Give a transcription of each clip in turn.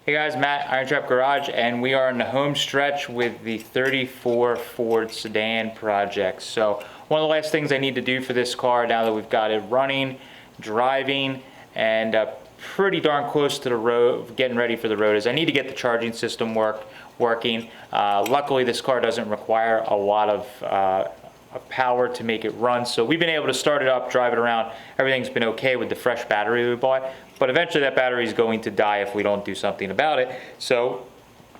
Hey guys, Matt, IronTrap Garage, and we are in the home stretch with the 34 Ford sedan project. So one of the last things I need to do for this car now that we've got it running, driving, and pretty darn close to the road, getting ready for the road, is I need to get the charging system working. Luckily this car doesn't require a lot of power to make it run, so we've been able to start it up, drive it around. Everything's been okay with the fresh battery we bought, but eventually that battery is going to die if we don't do something about it. So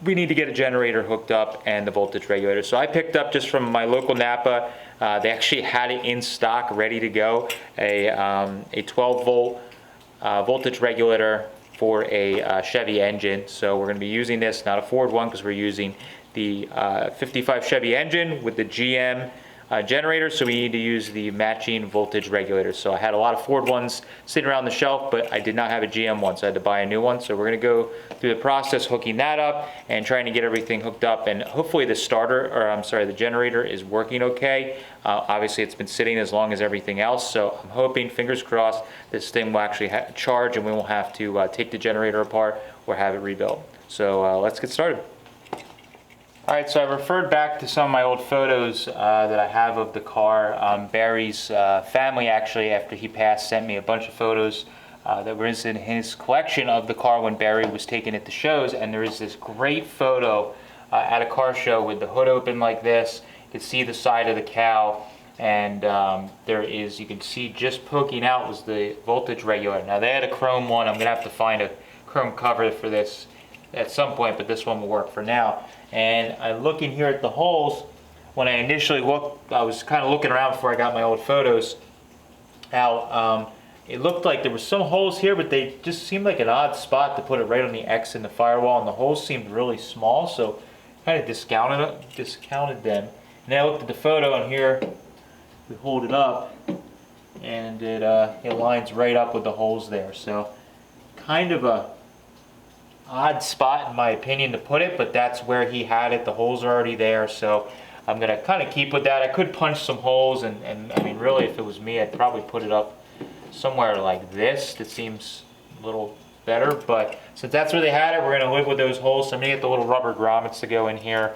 we need to get a generator hooked up and the voltage regulator. So I picked up just from my local Napa, they actually had it in stock ready to go, a 12 volt voltage regulator for a Chevy engine. So we're going to be using this, not a Ford one, because we're using the 55 Chevy engine with the GM generator, so we need to use the matching voltage regulator. So I had a lot of Ford ones sitting around the shelf, but I did not have a GM one, so I had to buy a new one. So we're going to go through the process hooking that up and trying to get everything hooked up, and hopefully the the generator is working okay. Obviously it's been sitting as long as everything else, so I'm hoping, fingers crossed, this thing will actually charge and we won't have to take the generator apart or have it rebuilt. So let's get started. Alright, so I referred back to some of my old photos that I have of the car. Barry's family, actually, after he passed, sent me a bunch of photos that were in his collection of the car when Barry was taking it to shows, and there is this great photo at a car show with the hood open like this. You can see the side of the cow, and there is, you can see just poking out was the voltage regulator. Now they had a chrome one. I'm going to have to find a chrome cover for this at some point, but this one will work for now. And I'm looking here at the holes. When I initially looked, I was kind of looking around before I got my old photos out. It looked like there were some holes here, but they just seemed like an odd spot to put it right on the X in the firewall, and the holes seemed really small, so I kind of discounted them. And then I looked at the photo, and here we hold it up, and it lines right up with the holes there. So kind of a odd spot in my opinion to put it, but that's where he had it. The holes are already there, so I'm gonna kind of keep with that. I could punch some holes, and I mean, really, if it was me, I'd probably put it up somewhere like this. That seems a little better, but since that's where they had it, we're gonna live with those holes. So I'm gonna get the little rubber grommets to go in here,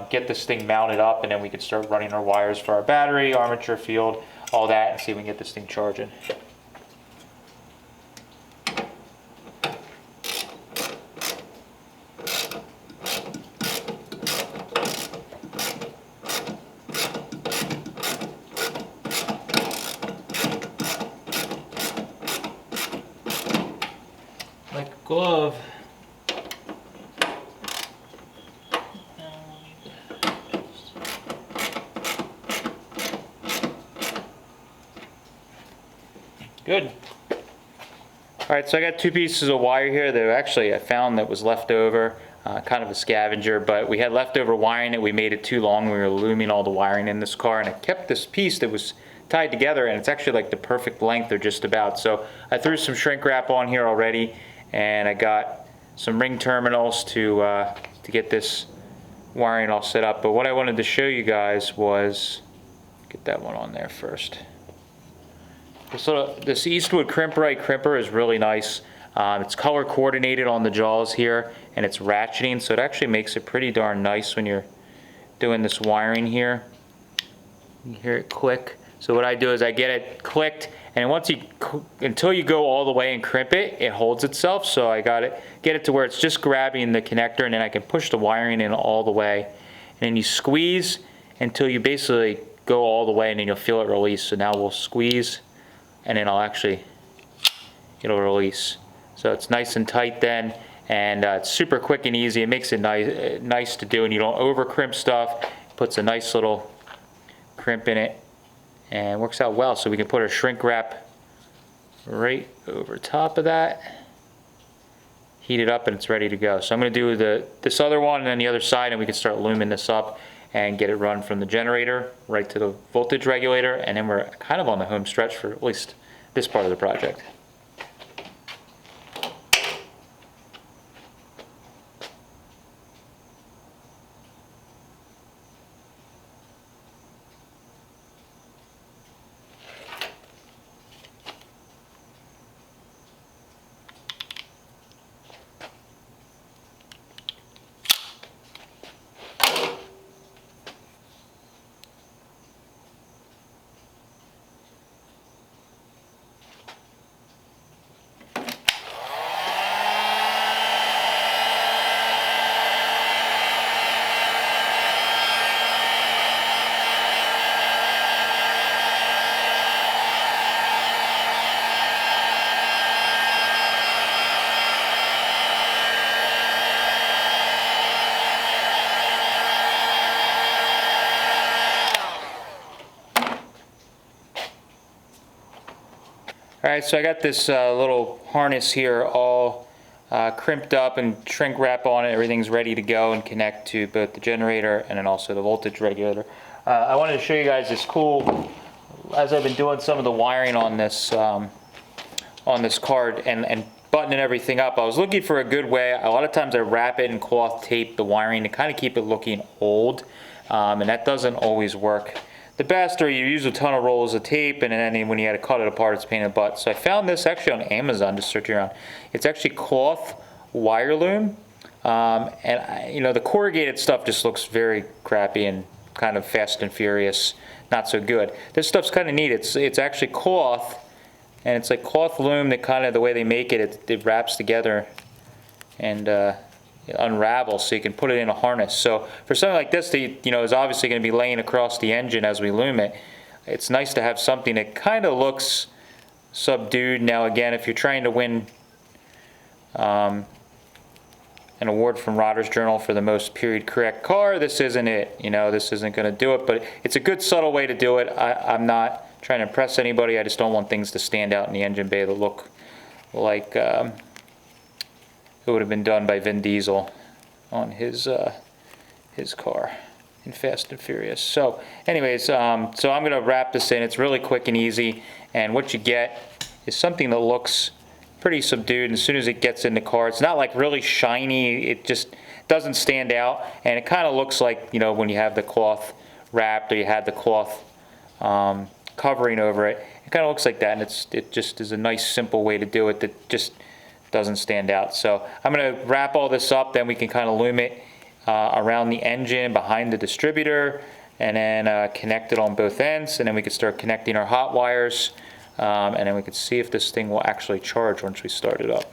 get this thing mounted up, and then we can start running our wires for our battery, armature field, all that, and see if we can get this thing charging. Like a glove. Good. Alright, so I got two pieces of wire here that actually I found that was left over, kind of a scavenger, but we had leftover wiring that we made it too long. We were looming all the wiring in this car, and I kept this piece that was tied together, and it's actually like the perfect length or just about. So I threw some shrink wrap on here already, and I got some ring terminals to get this wiring all set up. But what I wanted to show you guys was, get that one on there first. So this Eastwood Crimperite crimper is really nice. It's color coordinated on the jaws here, and it's ratcheting, so it actually makes it pretty darn nice when you're doing this wiring here. You hear it click. So what I do is I get it clicked, and once until you go all the way and crimp it, it holds itself. So I get it to where it's just grabbing the connector, and then I can push the wiring in all the way. And then you squeeze until you basically go all the way, and then you'll feel it release. So now we'll squeeze, and then it'll release. So it's nice and tight then, and it's super quick and easy. It makes it nice to do, and you don't over crimp stuff. It puts a nice little crimp in it, and works out well. So we can put our shrink wrap right over top of that, heat it up, and it's ready to go. So I'm going to do this other one and then the other side, and we can start looming this up and get it run from the generator right to the voltage regulator, and then we're kind of on the home stretch for at least this part of the project. All right, so I got this little harness here all crimped up and shrink wrap on it. Everything's ready to go and connect to both the generator and then also the voltage regulator. I wanted to show you guys this cool, as I've been doing some of the wiring on this card and buttoning everything up, I was looking for a good way. A lot of times I wrap it and cloth tape the wiring to kind of keep it looking old, and that doesn't always work the best, or you use a ton of rolls of tape and then when you had to cut it apart it's a pain in the butt. So I found this actually on Amazon, just searching around. It's actually cloth wire loom, and the corrugated stuff just looks very crappy and kind of fast and furious, not so good. This stuff's kind of neat. It's actually cloth, and it's like cloth loom that kind of the way they make it, it wraps together and it unravels, so you can put it in a harness. So for something like this that is obviously going to be laying across the engine as we loom it, it's nice to have something that kind of looks subdued. Now again, if you're trying to win an award from Rodder's Journal for the most period correct car, this isn't it. This isn't going to do it, but it's a good subtle way to do it. I'm not trying to impress anybody. I just don't want things to stand out in the engine bay that look like it would have been done by Vin Diesel on his car in Fast and Furious. So anyways, so I'm going to wrap this in. It's really quick and easy, and what you get is something that looks pretty subdued. And as soon as it gets in the car, it's not like really shiny. It just doesn't stand out, and it kind of looks like when you have the cloth wrapped or you had the cloth covering over it. It kind of looks like that, and it just is a nice simple way to do it that just doesn't stand out. So I'm going to wrap all this up, then we can kind of loom it around the engine behind the distributor, and then connect it on both ends, and then we can start connecting our hot wires, and then we can see if this thing will actually charge once we start it up.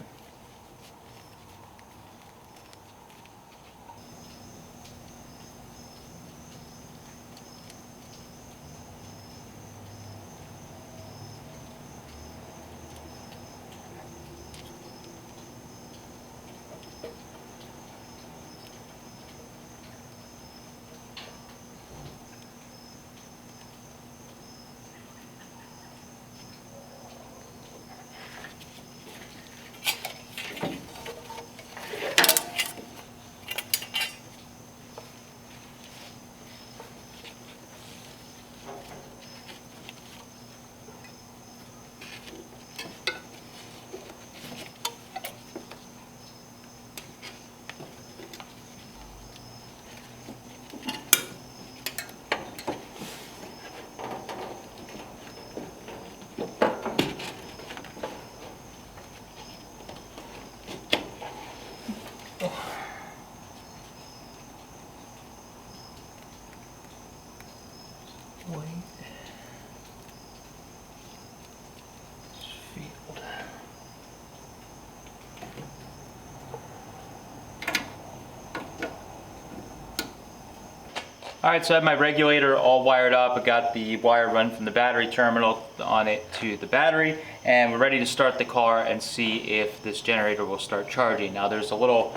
Alright, so I have my regulator all wired up. I got the wire run from the battery terminal on it to the battery, and we're ready to start the car and see if this generator will start charging. Now there's a little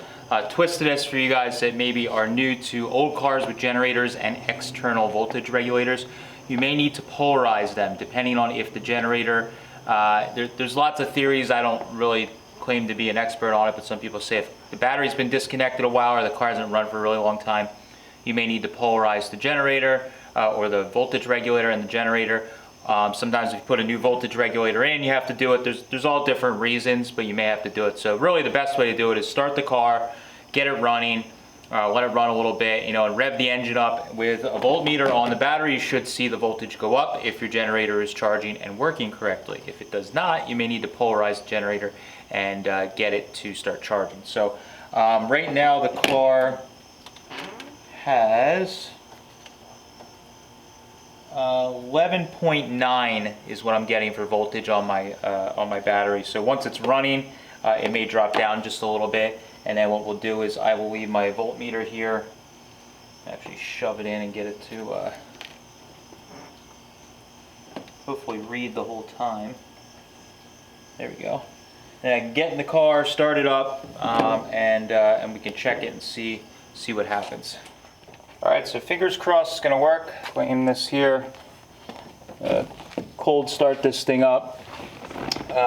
twist to this for you guys that maybe are new to old cars with generators and external voltage regulators. You may need to polarize them depending on if the generator, there's lots of theories. I don't really claim to be an expert on it, but some people say if the battery's been disconnected a while or the car hasn't run for a really long time, you may need to polarize the generator or the voltage regulator in the generator. Sometimes if you put a new voltage regulator in, you have to do it. There's all different reasons, but you may have to do it. So really the best way to do it is start the car, get it running, let it run a little bit, and rev the engine up. With a voltmeter on the battery, you should see the voltage go up if your generator is charging and working correctly. If it does not, you may need to polarize the generator and get it to start charging. So right now the car has 11.9 is what I'm getting for voltage on my battery. So once it's running, it may drop down just a little bit, and then what we'll do is I will leave my voltmeter here, actually shove it in and get it to hopefully read the whole time. There we go. And I can get in the car, start it up, and we can check it and see what happens. Alright, so fingers crossed it's going to work. Aim this here, cold start this thing up. See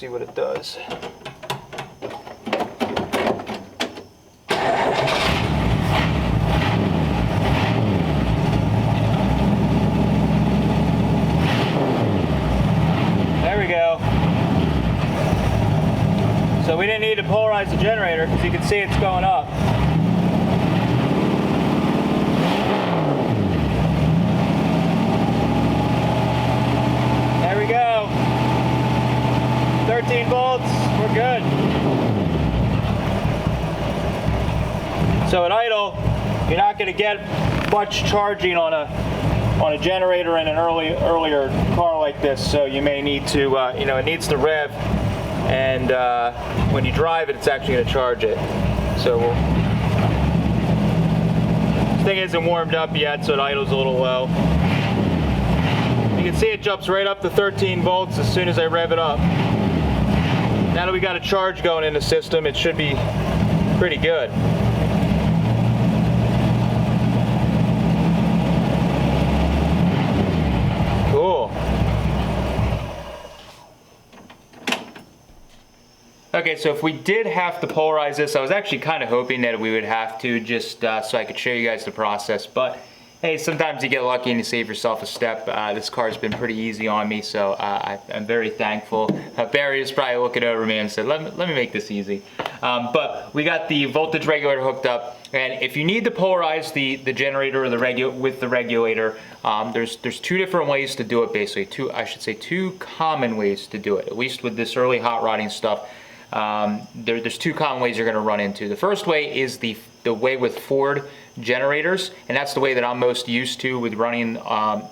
what it does. There we go. So we didn't need to polarize the generator because you can see it's going up. There we go. 13 volts, we're good. So at idle, you're not going to get much charging on a generator in an earlier car like this. So you may need to, you know, it needs to rev, and when you drive it, it's actually going to charge it. So this thing isn't warmed up yet, so it idles a little low. You can see it jumps right up to 13 volts as soon as I rev it up. Now that we got a charge going in the system, it should be pretty good. Cool. Okay, so if we did have to polarize this, I was actually kind of hoping that we would have to, just so I could show you guys the process, but hey, sometimes you get lucky and you save yourself a step. This car's been pretty easy on me, so I'm very thankful. Barry is probably looking over me and said, let me make this easy. But we got the voltage regulator hooked up, and if you need to polarize the generator or with the regulator, there's two different ways to do it, basically. Two common ways to do it, at least with this early hot rodding stuff. There's two common ways you're going to run into. The first way is the way with Ford generators, and that's the way that I'm most used to with running,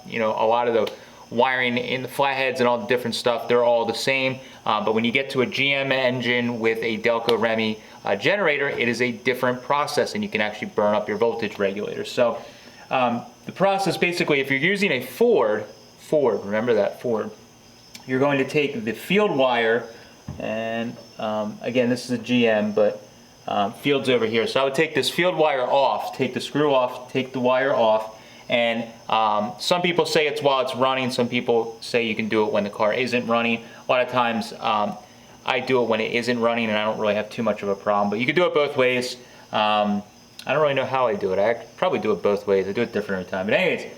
you know, a lot of the wiring in the flatheads and all the different stuff. They're all the same, but when you get to a GM engine with a Delco Remy generator, it is a different process, and you can actually burn up your voltage regulator. So the process, basically, if you're using a Ford, remember that, Ford, you're going to take the field wire, and again, this is a GM, but field's over here. So I would take this field wire off, take the screw off, take the wire off, and some people say it's while it's running, some people say you can do it when the car isn't running. A lot of times I do it when it isn't running, and I don't really have too much of a problem, but you can do it both ways. I don't really know how I do it. I probably do it both ways. I do it different every time. But anyways,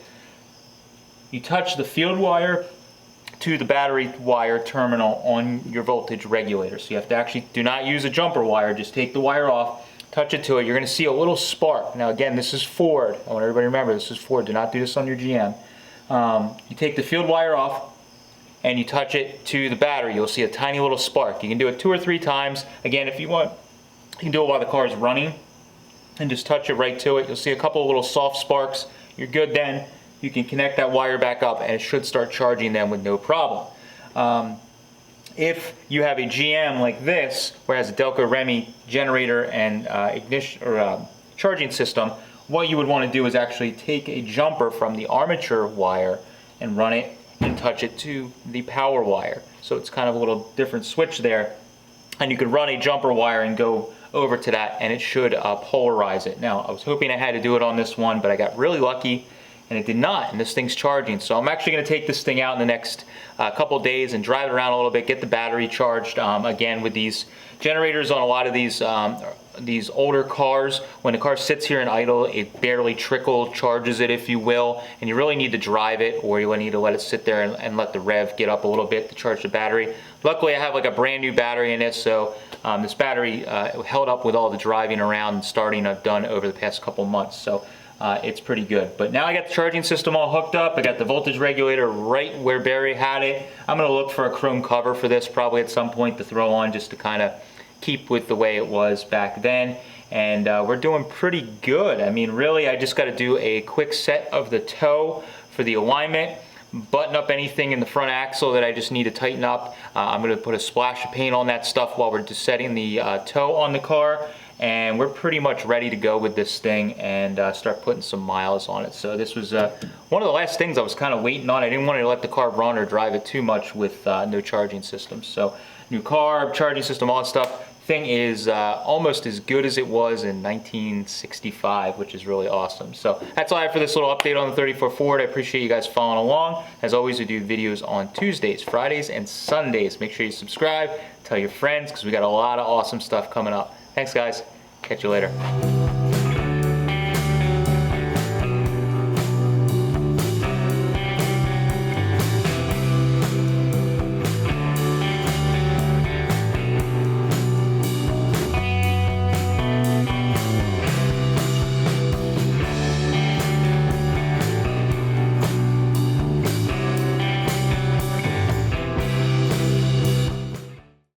you touch the field wire to the battery wire terminal on your voltage regulator. So you have to actually, do not use a jumper wire, just take the wire off, touch it to it. You're going to see a little spark. Now again, this is Ford. I want everybody to remember, this is Ford. Do not do this on your GM. You take the field wire off and you touch it to the battery. You'll see a tiny little spark. You can do it 2 or 3 times. Again, if you want, you can do it while the car is running and just touch it right to it. You'll see a couple of little soft sparks. You're good then. You can connect that wire back up and it should start charging them with no problem. If you have a GM like this, where it has a Delco Remy generator and ignition or charging system, what you would want to do is actually take a jumper from the armature wire and run it and touch it to the power wire. So it's kind of a little different switch there, and you could run a jumper wire and go over to that, and it should polarize it. Now, I was hoping I had to do it on this one, but I got really lucky and it did not, and this thing's charging. So I'm actually going to take this thing out in the next couple days and drive it around a little bit, get the battery charged. Again, with these generators on a lot of these older cars, when the car sits here in idle, it barely charges it, if you will, and you really need to drive it, or you need to let it sit there and let the rev get up a little bit to charge the battery. Luckily, I have like a brand new battery in this, so this battery held up with all the driving around and starting I've done over the past couple months. So it's pretty good. But now I got the charging system all hooked up. I got the voltage regulator right where Barry had it. I'm going to look for a chrome cover for this probably at some point to throw on, just to kind of keep with the way it was back then. And we're doing pretty good. I mean, really, I just got to do a quick set of the toe for the alignment, button up anything in the front axle that I just need to tighten up. I'm going to put a splash of paint on that stuff while we're just setting the toe on the car. And we're pretty much ready to go with this thing and start putting some miles on it. So this was one of the last things I was kind of waiting on. I didn't want to let the car run or drive it too much with no charging system. So new car, charging system, all that stuff, thing is almost as good as it was in 1965, which is really awesome. So that's all I have for this little update on the 34 Ford. I appreciate you guys following along. As always, we do videos on Tuesdays, Fridays, and Sundays. Make sure you subscribe, tell your friends, because we got a lot of awesome stuff coming up. Thanks, guys. Catch you later.